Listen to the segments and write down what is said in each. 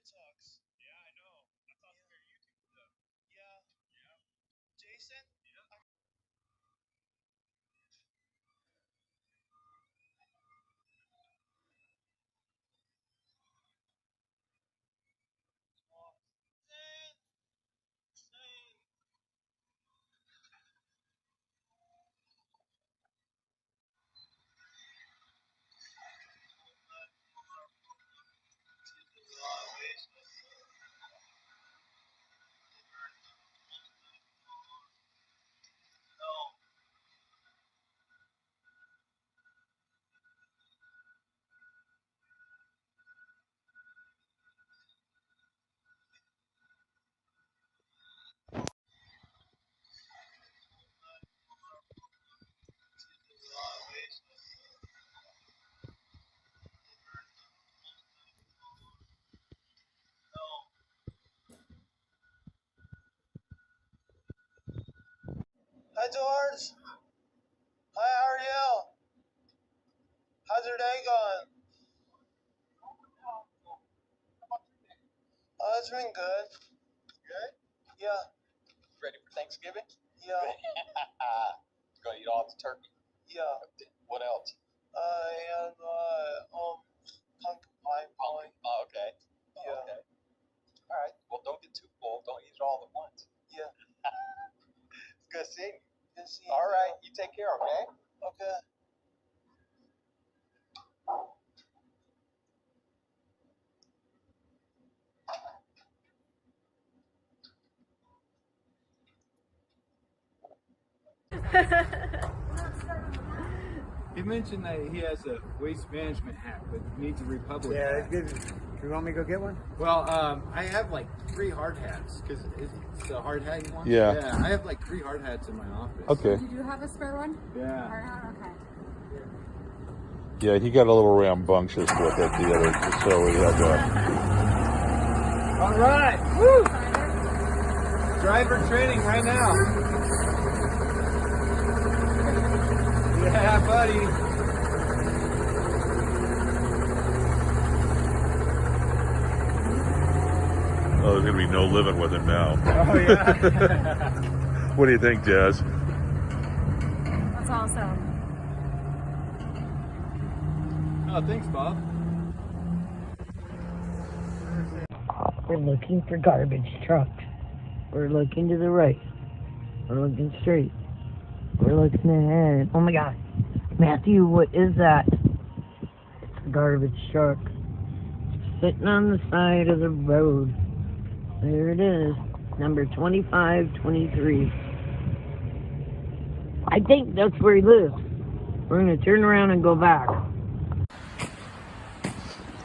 Sox. Yeah, I know. I thought they were YouTube. Yeah. Yeah. Jason? Yeah. Hi, George. Hi, how are you? How's your day going? Oh, it's been good. Good? Yeah. Ready for Thanksgiving? Yeah. Gonna eat all the turkey. Yeah. What else? And, pumpkin pie. Oh, okay. Yeah. Okay. All right. Well, don't get too full. Don't eat it all at once. Yeah. It's good seeing you. Good seeing you. All right. You take care, okay? Okay. He mentioned that he has a waste management hat, but needs a Republic Yeah, hat. good. You want me to go get one? Well, I have like 3 hard hats because it's the hard hat you want. Yeah. Yeah, I have like 3 hard hats in my office. Okay. Did you have a spare one? Yeah. Okay. Yeah, he got a little rambunctious with it the other, so we had All right. Woo! Driver training right now. Yeah, buddy. oh, there's gonna be no living with him now. Oh yeah. What do you think, Jazz? That's awesome. Oh, thanks, Bob. We're looking for garbage trucks. We're looking to the right. We're looking straight. We're looking ahead. Oh my God. Matthew, what is that? It's a garbage truck. Sitting on the side of the road. There it is. Number 2523. I think that's where he lives. We're going to turn around and go back.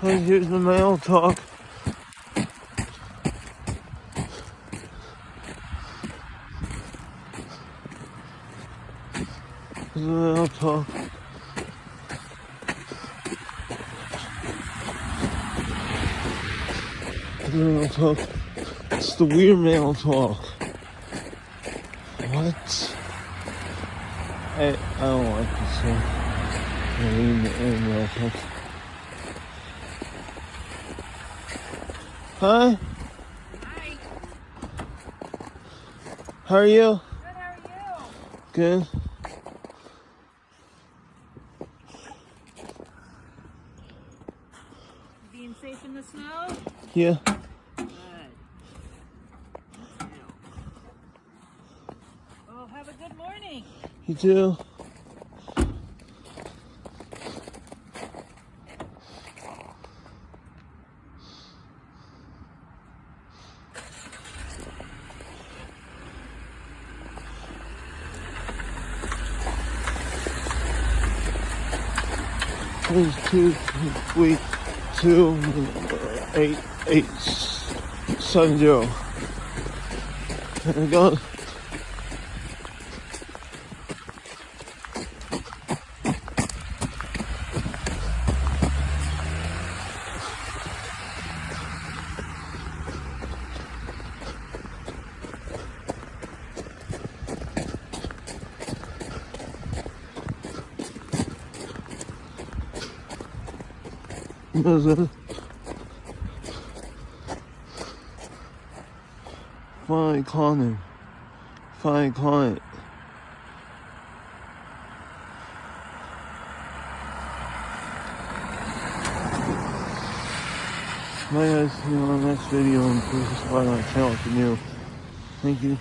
Hey, here's the mail talk. Here's the mail talk. Mail talk. It's the weird mail talk. What? I don't like this thing. Mail talk. Hi. Hi. How are you? Good, how are you? Good. Being safe in the snow? Yeah. Good. Well, have a good morning. You too. There's 2, 3, 2, 8, 8, Sun Joe. There we go. There's a finally caught him. Finally caught it. Bye guys, see you on the next video, and please subscribe to my channel if you're new. Thank you.